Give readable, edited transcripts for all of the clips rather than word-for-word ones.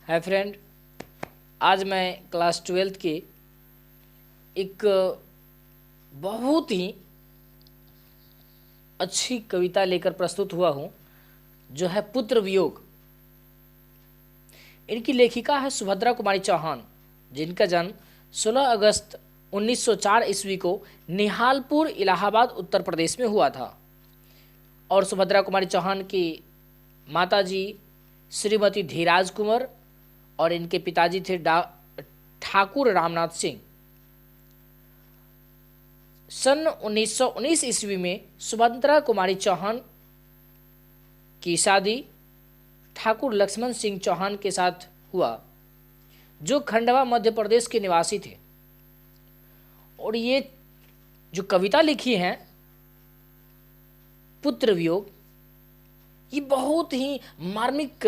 Hi friend, आज मैं class 12th के एक बहुत ही अच्छी कविता लेकर प्रस्तुत हुआ हूँ जो है पुत्र वियोग। इनकी लेखिका है सुभद्रा कुमारी चौहान, जिनका जन्म 16 अगस्त 1904 ईस्वी को निहालपुर इलाहाबाद उत्तर प्रदेश में हुआ था। और सुभद्रा कुमारी चौहान की माताजी श्रीमती धीराज कुंवर और इनके पिताजी थे ठाकुर रामनाथ सिंह। सन 1919 ईस्वी में सुभद्रा कुमारी चौहान की शादी ठाकुर लक्ष्मण सिंह चौहान के साथ हुआ, जो खंडवा मध्य प्रदेश के निवासी थे। और ये जो कविता लिखी है पुत्र वियोग, ये बहुत ही मार्मिक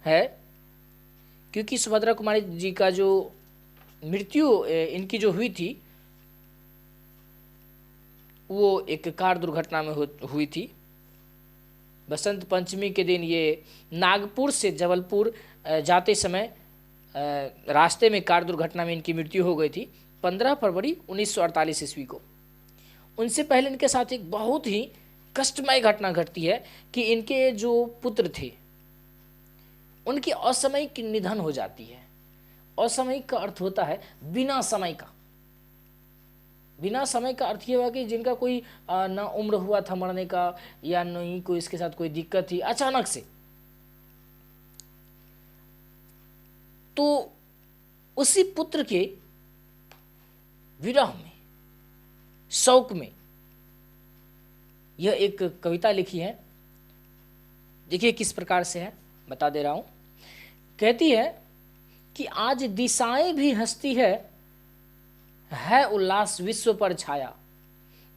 है, क्योंकि सुभद्रा कुमारी जी का जो मृत्यु इनकी जो हुई थी वो एक कार दुर्घटना में हुई थी। बसंत पंचमी के दिन ये नागपुर से जबलपुर जाते समय रास्ते में कार दुर्घटना में इनकी मृत्यु हो गई थी 15 फरवरी 1948 ईस्वी को। उनसे पहले इनके साथ एक बहुत ही कष्टमय घटना घटती है कि इनके जो पुत्र थे उनकी असामयिक निधन हो जाती है। असामयिक का अर्थ होता है बिना समय का। बिना समय का अर्थ ये हुआ कि जिनका कोई ना उम्र हुआ था मरने का, या नहीं कोई इसके साथ कोई दिक्कत थी, अचानक से। तो उसी पुत्र के विरह में, शोक में यह एक कविता लिखी है। देखिए किस प्रकार से है, बता दे रहा हूं। कहती है कि आज दिशाएं भी हंसती है उल्लास विश्व पर छाया,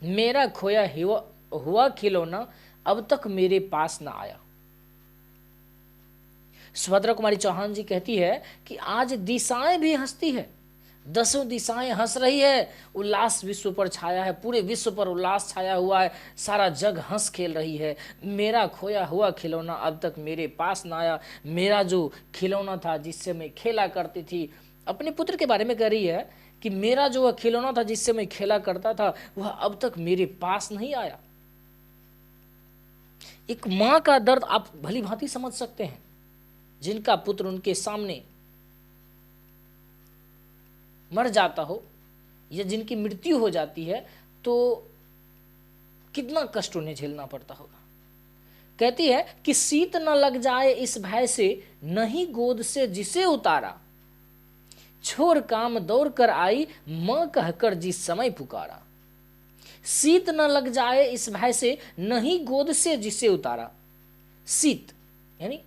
मेरा खोया हुआ खिलौना अब तक मेरे पास ना आया। सुभद्रा कुमारी चौहान जी कहती है कि आज दिशाएं भी हंसती है, दसों दिशाएं हंस रही है, उल्लास विश्व पर छाया है, पूरे विश्व पर उल्लास छाया हुआ है, सारा जग हंस खेल रही है। मेरा खोया हुआ खिलौना अब तक मेरे पास ना आया। मेरा जो खिलौना था जिससे मैं खेला करती थी, अपने पुत्र के बारे में कह रही है कि मेरा जो खिलौना था जिससे मैं खेला करता था वह अब तक मेरे पास नहीं आया। एक मां का दर्द आप भली भांति समझ सकते हैं, जिनका पुत्र उनके सामने मर जाता हो या जिनकी मृत्यु हो जाती है तो कितना कष्ट उन्हें झेलना पड़ता होगा। कहती है कि शीत न लग जाए इस भय से, नहीं गोद से जिसे उतारा, छोड़ काम दौड़ कर आई मां कहकर जिस समय पुकारा। शीत न लग जाए इस भय से, नहीं गोद से जिसे उतारा। शीत यानी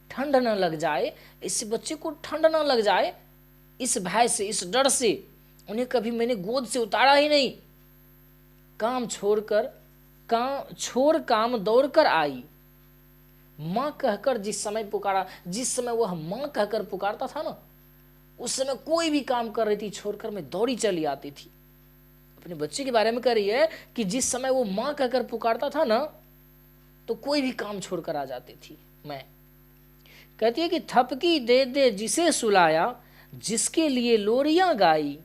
ठंड न लग जाए, इस बच्चे को ठंड न लग जाए, इस भय से, इस डर से उन्हें कभी मैंने गोद से उतारा ही नहीं। छोड़ काम दौड़ कर आई, मां कहकर जिस समय पुकारा। जिस समय वह मां कहकर पुकारता था ना, उस समय कोई भी काम कर रही थी छोड़कर मैं दौड़ी चली आती थी। अपने बच्चे के बारे में कह रही है कि जिस समय वो मां कहकर पुकारता था ना, तो कोई भी काम छोड़कर आ जाती थी मैं। कहती है कि थपकी दे दे जिसे सुलाया, जिसके लिए लोरियां गाई,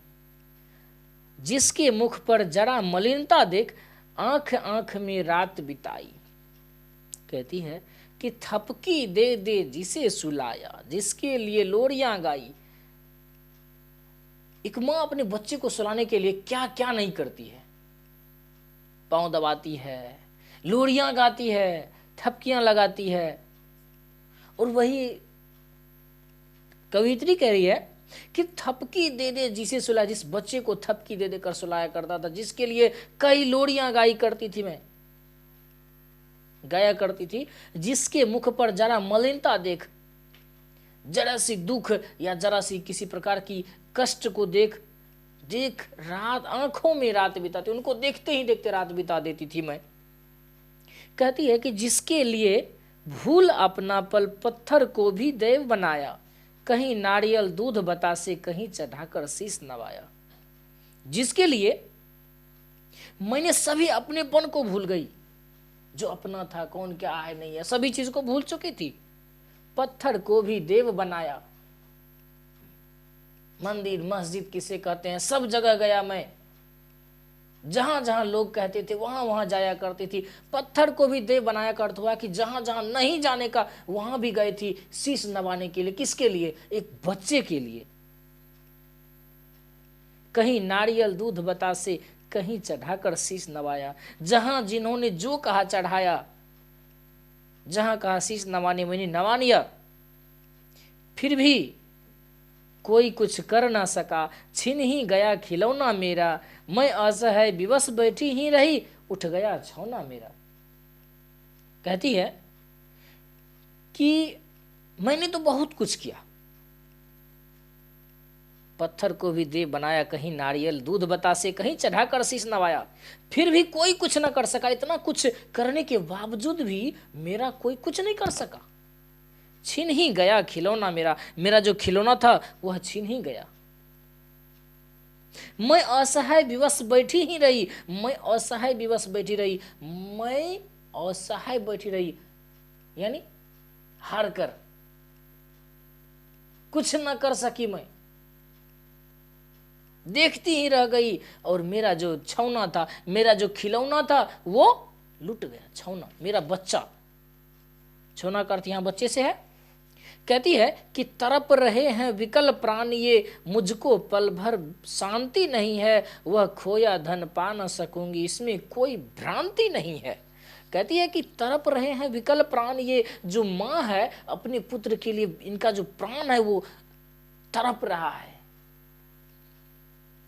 जिसके मुख पर जरा मलिनता देख आंख आंख में रात बिताई। कहती है कि थपकी दे दे जिसे सुलाया, जिसके लिए लोरियां गाई। एक मां अपने बच्चे को सुलाने के लिए क्या क्या नहीं करती है। पांव दबाती है, लोरियां गाती है, थपकियां लगाती है। और वही कवित्री कह रही है कि थपकी दे दे जिसे सुलाया, जिस बच्चे को थपकी दे देकर सुलाया करता था, जिसके लिए कई लोरियां गाई करती थी मैं, गाया करती थी, जिसके मुख पर जरा मलिनता देख, जरा सी दुख या जरा सी किसी प्रकार की कष्ट को देख रात आंखों में रात बिताती, उनको देखते ही देखते रात बिता देती थी मैं। कहती है कि जिसके लिए भूल अपना पल पत्थर को भी देव बनाया, कहीं नारियल दूध बतासे कहीं चढ़ाकर शीश नवाया। जिसके लिए मैंने सभी अपनेपन को भूल गई, जो अपना था, कौन क्या है नहीं है, सभी चीज को भूल चुकी थी। पत्थर को भी देव बनाया, मंदिर मस्जिद किसे कहते हैं, सब जगह गया मैं, जहां जहां लोग कहते थे वहां वहां जाया करती थी। पत्थर को भी देव बनाया करता हुआ कि जहां जहां नहीं जाने का वहां भी गई थी शीश नवाने के लिए। किसके लिए? एक बच्चे के लिए। कहीं नारियल दूध बतासे, कहीं चढ़ाकर शीश नवाया। जहां जिन्होंने जो कहा चढ़ाया, जहां कहा शीश नवाने मैंने नवा लिया। फिर भी कोई कुछ कर ना सका, छिन ही गया खिलौना मेरा। मैं असहाय विवश बैठी ही रही, उठ गया छौना मेरा। कहती है कि मैंने तो बहुत कुछ किया, पत्थर को भी देव बनाया, कहीं नारियल दूध बतासे, कहीं चढ़ाकर शीश नवाया, फिर भी कोई कुछ न कर सका। इतना कुछ करने के बावजूद भी मेरा कोई कुछ नहीं कर सका। छीन ही गया खिलौना मेरा, मेरा जो खिलौना था वह छीन ही गया। मैं असहाय विवश बैठी ही रही, मैं असहाय विवश बैठी रही, मैं असहाय बैठी रही, यानी हार कर कुछ न कर सकी, मैं देखती ही रह गई। और मेरा जो छौना था, मेरा जो खिलौना था वो लुट गया। छौना मेरा बच्चा, छौना का अर्थ यहां बच्चे से है। कहती है कि तड़प रहे हैं विकल प्राण ये, मुझको पल भर शांति नहीं है। वह खोया धन पा न सकूंगी, इसमें कोई भ्रांति नहीं है। कहती है कि तड़प रहे हैं विकल प्राण ये, जो माँ है अपने पुत्र के लिए, इनका जो प्राण है वो तड़प रहा है।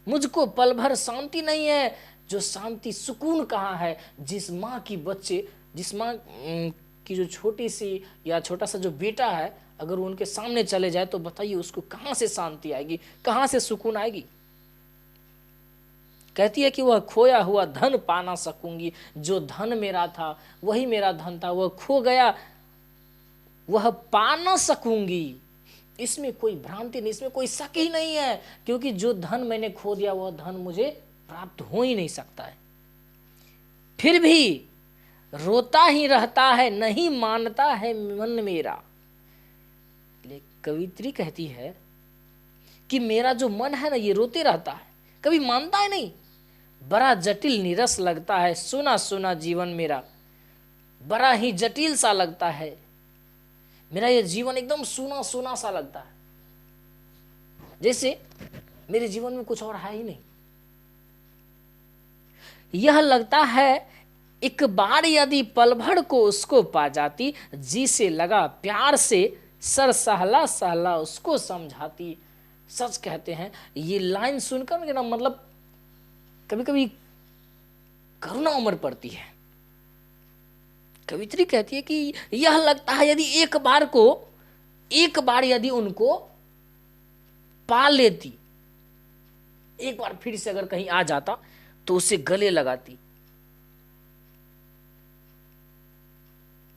मुझको पल भर शांति नहीं है, जो शांति सुकून कहाँ है? जिस माँ की बच्चे, जिस माँ की जो छोटी सी या छोटा सा जो बेटा है, अगर वो उनके सामने चले जाए तो बताइए उसको कहाँ से शांति आएगी, कहाँ से सुकून आएगी? कहती है कि वह खोया हुआ धन पा ना सकूंगी, जो धन मेरा था वही मेरा धन था, वह खो गया, वह पा ना सकूंगी। इसमें कोई भ्रांति नहीं, इसमें कोई शक ही नहीं है, क्योंकि जो धन मैंने खो दिया वह धन मुझे प्राप्त हो ही नहीं सकता है। फिर भी रोता ही रहता है, नहीं मानता है मन मेरा। कवित्री कहती है कि मेरा जो मन है ना ये रोते रहता है, कभी मानता है नहीं। बड़ा जटिल निरस लगता है, सुना सुना जीवन मेरा, बड़ा ही जटिल सा लगता है मेरा ये जीवन, एकदम सुना सुना सा लगता है, जैसे मेरे जीवन में कुछ और है ही नहीं। यह लगता है एक बार यदि पल भर को उसको पा जाती, जी से लगा प्यार से सर सहला सहला उसको समझाती। सच कहते हैं ये लाइन सुनकर ना, मतलब कभी कभी करुणा उमड़ पड़ती है। कवित्री कहती है कि यह लगता है यदि एक बार यदि उनको पा लेती, एक बार फिर से अगर कहीं आ जाता तो उसे गले लगाती,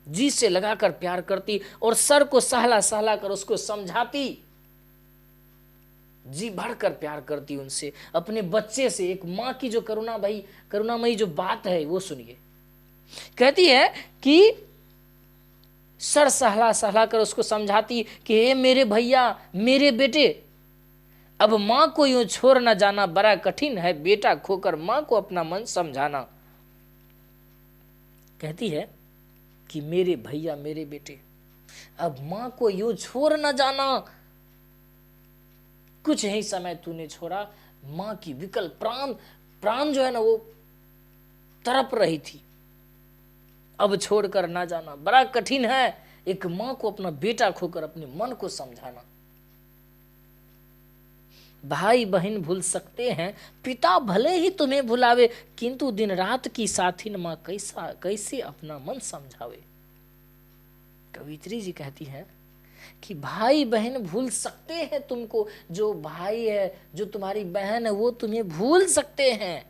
जी से लगाकर प्यार करती और सर को सहला सहला कर उसको समझाती, जी भरकर प्यार करती उनसे, अपने बच्चे से। एक मां की जो करुणामयी जो बात है वो सुनिए। कहती है कि सर सहला सहला कर उसको समझाती कि हे मेरे भैया, मेरे बेटे, अब मां को यूं छोड़ न जाना, बड़ा कठिन है बेटा खोकर मां को अपना मन समझाना। कहती है कि मेरे भैया, मेरे बेटे, अब मां को यूं छोड़ न जाना। कुछ ही समय तूने छोड़ा, मां की विकल प्राण जो है ना वो तड़प रही थी, अब छोड़कर ना जाना, बड़ा कठिन है एक मां को अपना बेटा खोकर अपने मन को समझाना। भाई बहन भूल सकते हैं, पिता भले ही तुम्हें भुलावे, किंतु दिन रात की साथिन मां कैसे अपना मन समझावे। कवित्री जी कहती हैं कि भाई बहन भूल सकते हैं तुमको, जो भाई है, जो तुम्हारी बहन है वो तुम्हें भूल सकते हैं,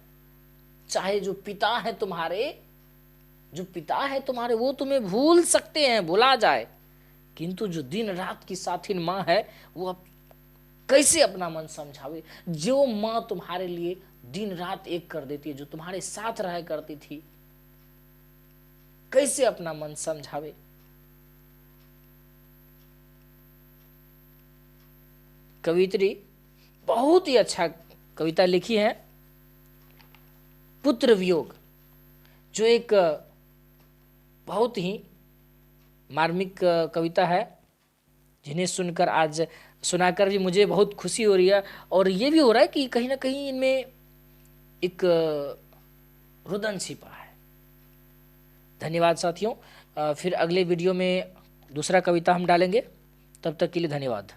चाहे जो पिता है तुम्हारे वो तुम्हें भूल सकते हैं, भुला जाए, किंतु जो दिन रात की साथिन माँ है वो अब कैसे अपना मन समझावे। जो माँ तुम्हारे लिए दिन रात एक कर देती है, जो तुम्हारे साथ रहा करती थी, कैसे अपना मन समझावे। कवित्री बहुत ही अच्छा कविता लिखी है, पुत्र वियोग, जो एक बहुत ही मार्मिक कविता है, जिन्हें सुनाकर भी मुझे बहुत खुशी हो रही है। और ये भी हो रहा है कि कहीं ना कहीं इनमें एक रुदन छिपा है। धन्यवाद साथियों, फिर अगले वीडियो में दूसरा कविता हम डालेंगे। तब तक के लिए धन्यवाद।